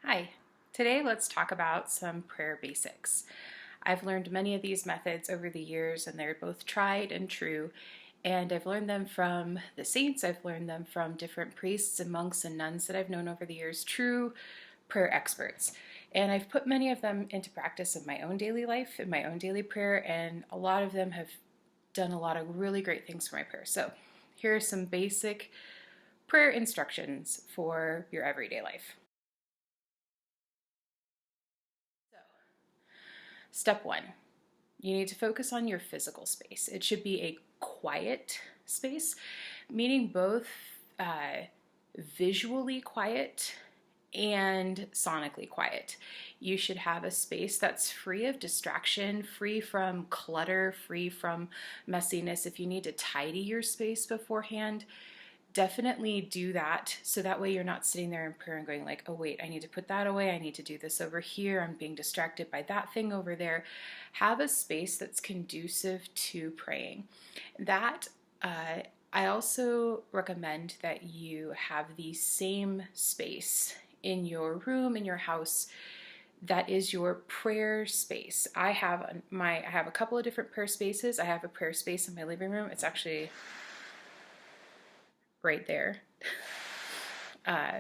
Hi, today let's talk about some prayer basics. I've learned many of these methods over the years, and they're both tried and true. And I've learned them from the saints, I've learned them from different priests and monks and nuns that I've known over the years, true prayer experts. And I've put many of them into practice in my own daily life, in my own daily prayer, and a lot of them have done a lot of really great things for my prayer. So here are some basic prayer instructions for your everyday life. So, step one, you need to focus on your physical space. It should be a quiet space, meaning both uh, visually quiet and sonically quiet. You should have a space that's free of distraction, free from clutter, free from messiness. If you need to tidy your space beforehand, definitely do that, so that way you're not sitting there in prayer and going like, oh wait, I need to put that away, I need to do this over here, I'm being distracted by that thing over there. Have a space that's conducive to praying. That I also recommend that you have the same space in your room, in your house, that is your prayer space. I have a couple of different prayer spaces. I have a prayer space in my living room. It's actually right there, uh,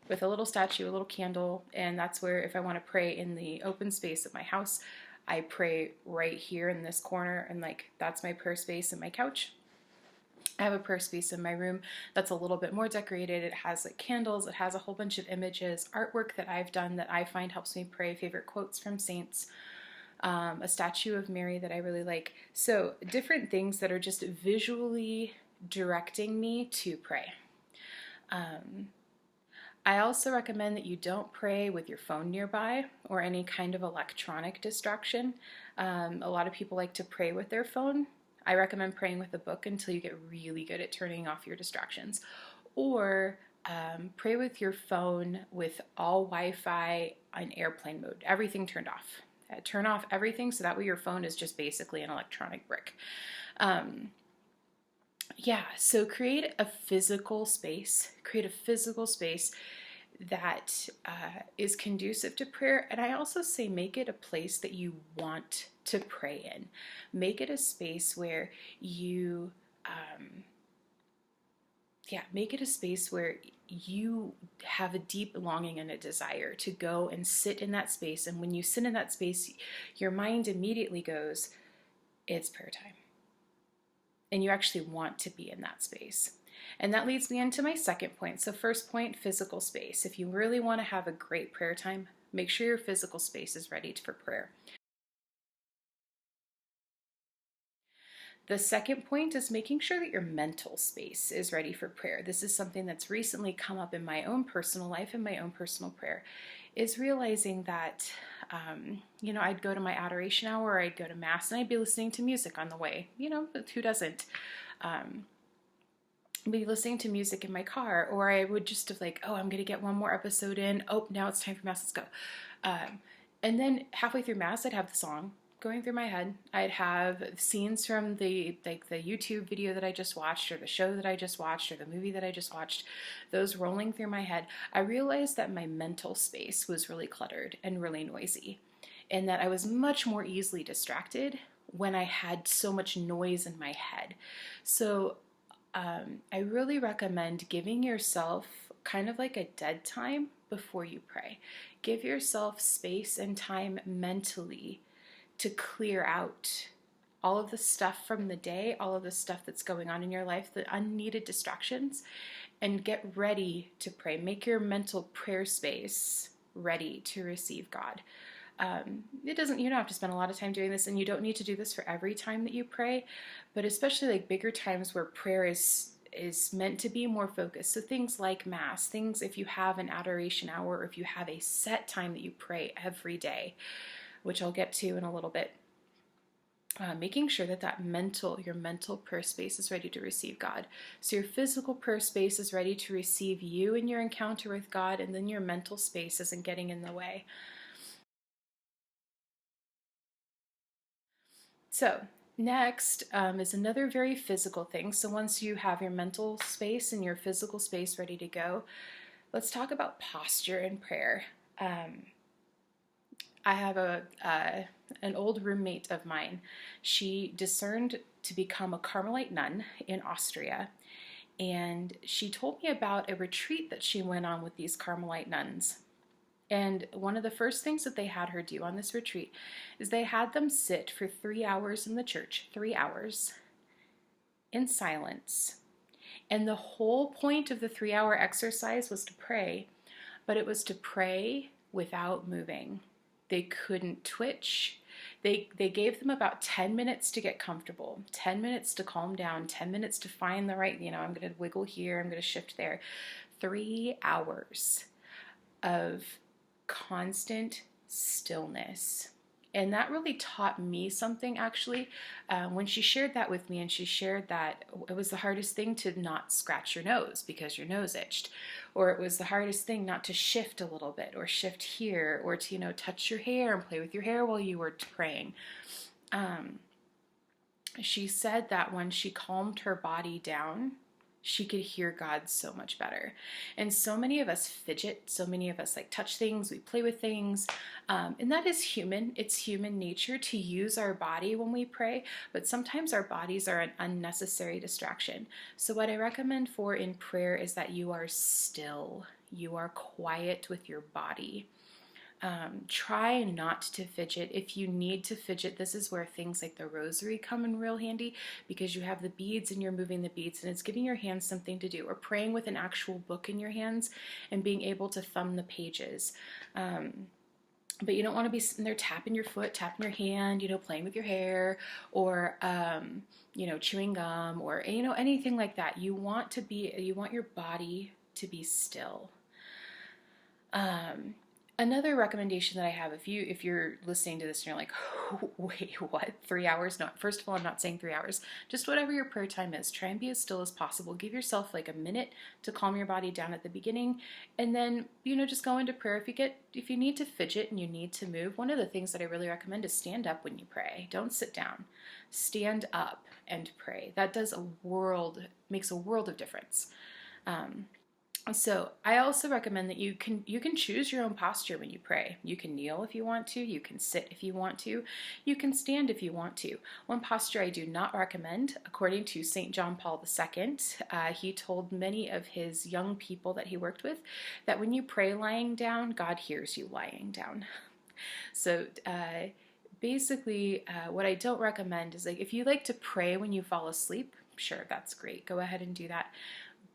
with a little statue, a little candle, and that's where, if I want to pray in the open space of my house, I pray right here in this corner, and like that's my prayer space and my couch. I have a prayer space in my room that's a little bit more decorated. It has like candles, it has a whole bunch of images, artwork that I've done that I find helps me pray, favorite quotes from saints, a statue of Mary that I really like. So, different things that are just visually directing me to pray. I also recommend that you don't pray with your phone nearby or any kind of electronic distraction. A lot of people like to pray with their phone. I recommend praying with a book until you get really good at turning off your distractions. Or pray with your phone with all Wi-Fi on airplane mode, everything turned off. Turn off everything so that way your phone is just basically an electronic brick. Yeah, so create a physical space. Create a physical space that is conducive to prayer. And I also say make it a place that you want to pray in. Make it a space where you, make it a space where you have a deep longing and a desire to go and sit in that space. And when you sit in that space, your mind immediately goes, it's prayer time. And you actually want to be in that space. And that leads me into my second point. So, first point, physical space. If you really want to have a great prayer time, make sure your physical space is ready for prayer. The second point is making sure that your mental space is ready for prayer. This is something that's recently come up in my own personal life and my own personal prayer, is realizing that, I'd go to my adoration hour, or I'd go to Mass, and I'd be listening to music on the way. Who doesn't? Be listening to music in my car, or I would just have like, oh, I'm gonna get one more episode in. Oh, now it's time for Mass. Let's go. And then halfway through Mass, I'd have the song going through my head. I'd have scenes from the YouTube video that I just watched, or the show that I just watched, or the movie that I just watched, those rolling through my head. I realized that my mental space was really cluttered and really noisy, and that I was much more easily distracted when I had so much noise in my head. So I really recommend giving yourself kind of like a dead time before you pray. Give yourself space and time mentally to clear out all of the stuff from the day, all of the stuff that's going on in your life, the unneeded distractions, and get ready to pray. Make your mental prayer space ready to receive God. You don't have to spend a lot of time doing this, and you don't need to do this for every time that you pray, but especially like bigger times where prayer is meant to be more focused. So things like Mass, things if you have an adoration hour, or if you have a set time that you pray every day, which I'll get to in a little bit. Making sure that your mental prayer space is ready to receive God. So your physical prayer space is ready to receive you in your encounter with God, and then your mental space isn't getting in the way. So next is another very physical thing. So once you have your mental space and your physical space ready to go, let's talk about posture in prayer. I have an old roommate of mine. She discerned to become a Carmelite nun in Austria, and she told me about a retreat that she went on with these Carmelite nuns. And one of the first things that they had her do on this retreat is they had them sit for 3 hours in the church, 3 hours in silence. And the whole point of the 3 hour exercise was to pray, but it was to pray without moving. They couldn't twitch. They gave them about 10 minutes to get comfortable, 10 minutes to calm down, 10 minutes to find the right, I'm going to wiggle here, I'm going to shift there. 3 hours of constant stillness. And that really taught me something, actually, when she shared that with me. And she shared that it was the hardest thing to not scratch your nose because your nose itched, or it was the hardest thing not to shift a little bit or shift here, or to touch your hair and play with your hair while you were praying. She said that when she calmed her body down, she could hear God so much better. And so many of us fidget, so many of us touch things, we play with things, and that is human. It's human nature to use our body when we pray, but sometimes our bodies are an unnecessary distraction. So what I recommend for in prayer is that you are still, you are quiet with your body. Try not to fidget. If you need to fidget, this is where things like the rosary come in real handy, because you have the beads and you're moving the beads and it's giving your hands something to do, or praying with an actual book in your hands and being able to thumb the pages. But you don't want to be sitting there tapping your foot, tapping your hand, playing with your hair, or chewing gum, or anything like that. You want your body to be still. Another recommendation that I have, if you're listening to this and you're like, wait, what? 3 hours? No, first of all, I'm not saying 3 hours. Just whatever your prayer time is, try and be as still as possible. Give yourself a minute to calm your body down at the beginning, and then just go into prayer. If you need to fidget and you need to move, one of the things that I really recommend is stand up when you pray. Don't sit down. Stand up and pray. That makes a world of difference. So I also recommend that you can choose your own posture when you pray. You can kneel if you want to, you can sit if you want to, you can stand if you want to. One posture I do not recommend, according to St. John Paul II, he told many of his young people that he worked with that when you pray lying down, God hears you lying down. So basically, what I don't recommend is if you like to pray when you fall asleep, sure, that's great. Go ahead and do that.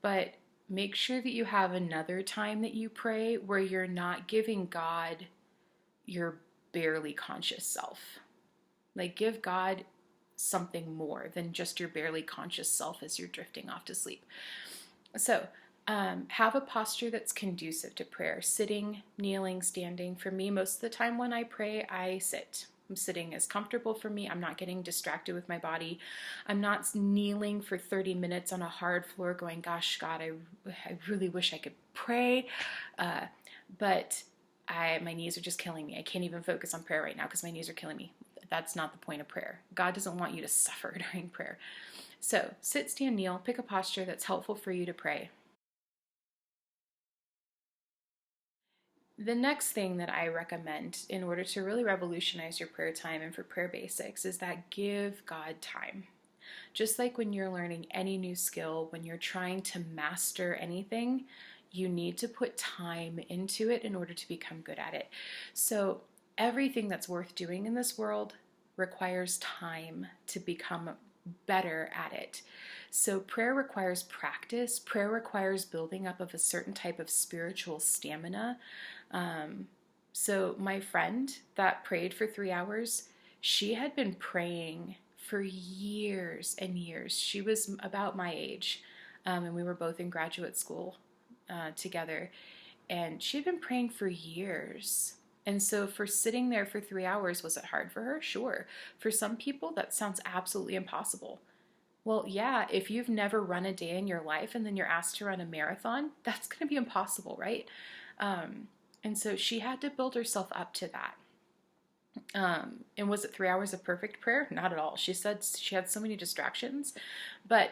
But make sure that you have another time that you pray where you're not giving God your barely conscious self. Give God something more than just your barely conscious self as you're drifting off to sleep. So have a posture that's conducive to prayer. Sitting, kneeling, standing. For me, most of the time when I pray, I sit. I'm sitting is comfortable for me. I'm not getting distracted with my body. I'm not kneeling for 30 minutes on a hard floor going, gosh, God, I really wish I could pray. But my knees are just killing me. I can't even focus on prayer right now because my knees are killing me. That's not the point of prayer. God doesn't want you to suffer during prayer. So sit, stand, kneel. Pick a posture that's helpful for you to pray. The next thing that I recommend in order to really revolutionize your prayer time and for prayer basics is that give God time. Just like when you're learning any new skill, when you're trying to master anything, you need to put time into it in order to become good at it. So everything that's worth doing in this world requires time to become better at it. So prayer requires practice. Prayer requires building up of a certain type of spiritual stamina. So my friend that prayed for 3 hours, she had been praying for years and years. She was about my age, and we were both in graduate school together, and she had been praying for years. And so for sitting there for 3 hours, was it hard for her? Sure. For some people, that sounds absolutely impossible. Well, yeah, if you've never run a day in your life and then you're asked to run a marathon, that's going to be impossible, right? And so she had to build herself up to that. And was it 3 hours of perfect prayer? Not at all. She said she had so many distractions, but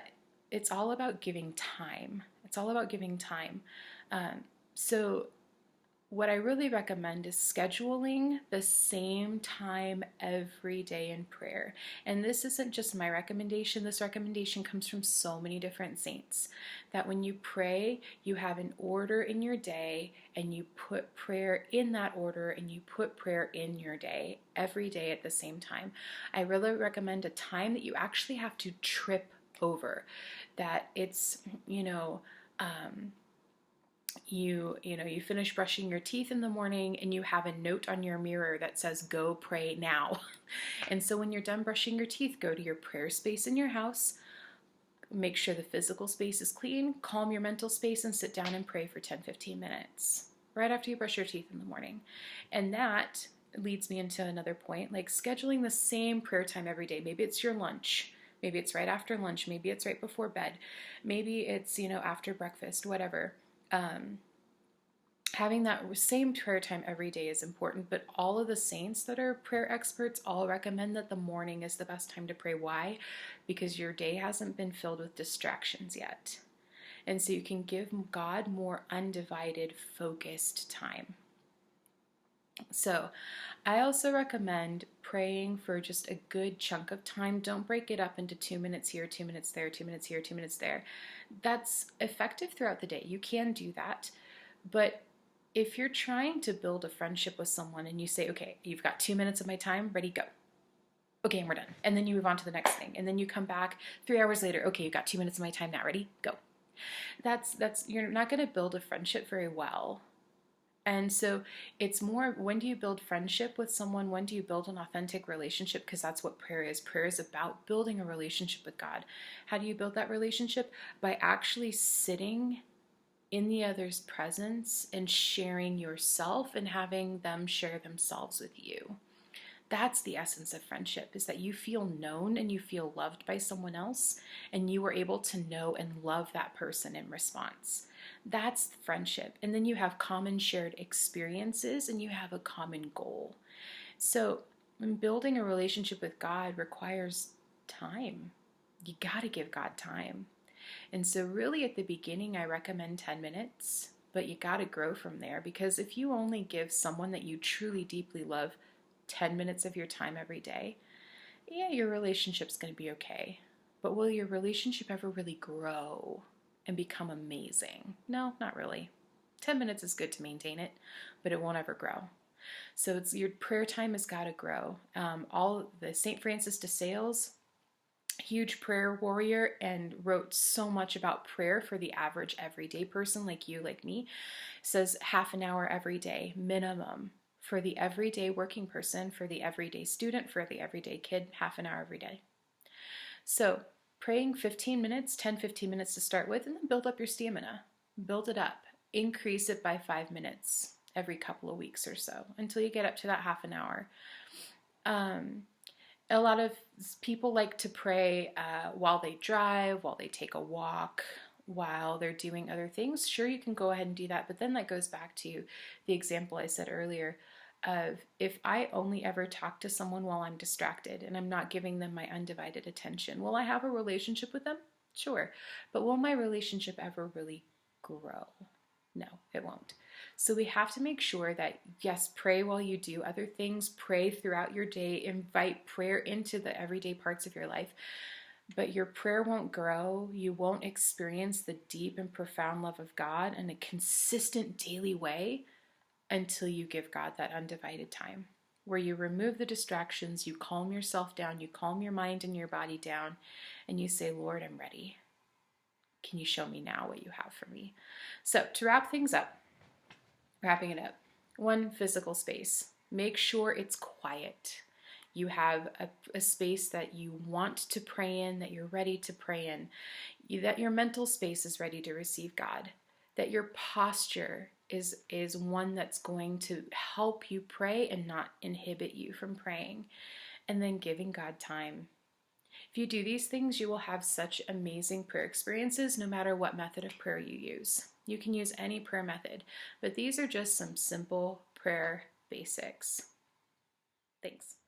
it's all about giving time. It's all about giving time. So what I really recommend is scheduling the same time every day in prayer. And this isn't just my recommendation, this recommendation comes from so many different saints. That when you pray, you have an order in your day, and you put prayer in that order, and you put prayer in your day every day at the same time. I really recommend a time that you actually have to trip over, that it's, you finish brushing your teeth in the morning and you have a note on your mirror that says go pray now. And so when you're done brushing your teeth, go to your prayer space in your house, make sure the physical space is clean, calm your mental space, and sit down and pray for 10-15 minutes right after you brush your teeth in the morning. And that leads me into another point, like scheduling the same prayer time every day. Maybe it's your lunch, maybe it's right after lunch, maybe it's right before bed, maybe it's after breakfast, whatever. Having that same prayer time every day is important, but all of the saints that are prayer experts all recommend that the morning is the best time to pray. Why? Because your day hasn't been filled with distractions yet. And so you can give God more undivided, focused time. So I also recommend praying for just a good chunk of time. Don't break it up into 2 minutes here, 2 minutes there, 2 minutes here, 2 minutes there. That's effective throughout the day. You can do that. But if you're trying to build a friendship with someone and you say, okay, you've got 2 minutes of my time, ready, go. Okay, and we're done. And then you move on to the next thing. And then you come back 3 hours later, okay, you've got 2 minutes of my time now, ready, go. That's you're not going to build a friendship very well. And so it's more, when do you build friendship with someone? When do you build an authentic relationship? Because that's what prayer is. Prayer is about building a relationship with God. How do you build that relationship? By actually sitting in the other's presence and sharing yourself and having them share themselves with you. That's the essence of friendship, is that you feel known and you feel loved by someone else, and you are able to know and love that person in response. That's friendship. And then you have common shared experiences and you have a common goal. So building a relationship with God requires time. You got to give God time. And so really at the beginning, I recommend 10 minutes, but you got to grow from there, because if you only give someone that you truly deeply love 10 minutes of your time every day, yeah, your relationship's going to be okay. But will your relationship ever really grow and become amazing? No, not really. 10 minutes is good to maintain it, but it won't ever grow. So it's your prayer time has got to grow. All the St. Francis de Sales, huge prayer warrior, and wrote so much about prayer for the average everyday person like you, like me, says half an hour every day minimum. For the everyday working person, for the everyday student, for the everyday kid, half an hour every day. So praying 15 minutes, 10-15 minutes to start with, and then build up your stamina. Build it up. Increase it by 5 minutes every couple of weeks or so until you get up to that half an hour. A lot of people like to pray while they drive, while they take a walk, while they're doing other things. Sure, you can go ahead and do that, but then that goes back to the example I said earlier of, if I only ever talk to someone while I'm distracted and I'm not giving them my undivided attention, will I have a relationship with them? Sure. But will my relationship ever really grow? No, it won't. So we have to make sure that, yes, pray while you do other things, pray throughout your day, invite prayer into the everyday parts of your life. But your prayer won't grow. You won't experience the deep and profound love of God in a consistent daily way until you give God that undivided time, where you remove the distractions, you calm yourself down, you calm your mind and your body down, and you say, Lord, I'm ready. Can you show me now what you have for me? So to wrap things up, wrapping it up, 1, physical space. Make sure it's quiet. You have a space that you want to pray in, that you're ready to pray in, that your mental space is ready to receive God, that your posture is one that's going to help you pray and not inhibit you from praying, and then giving God time. If you do these things, you will have such amazing prayer experiences no matter what method of prayer you use. You can use any prayer method, but these are just some simple prayer basics. Thanks.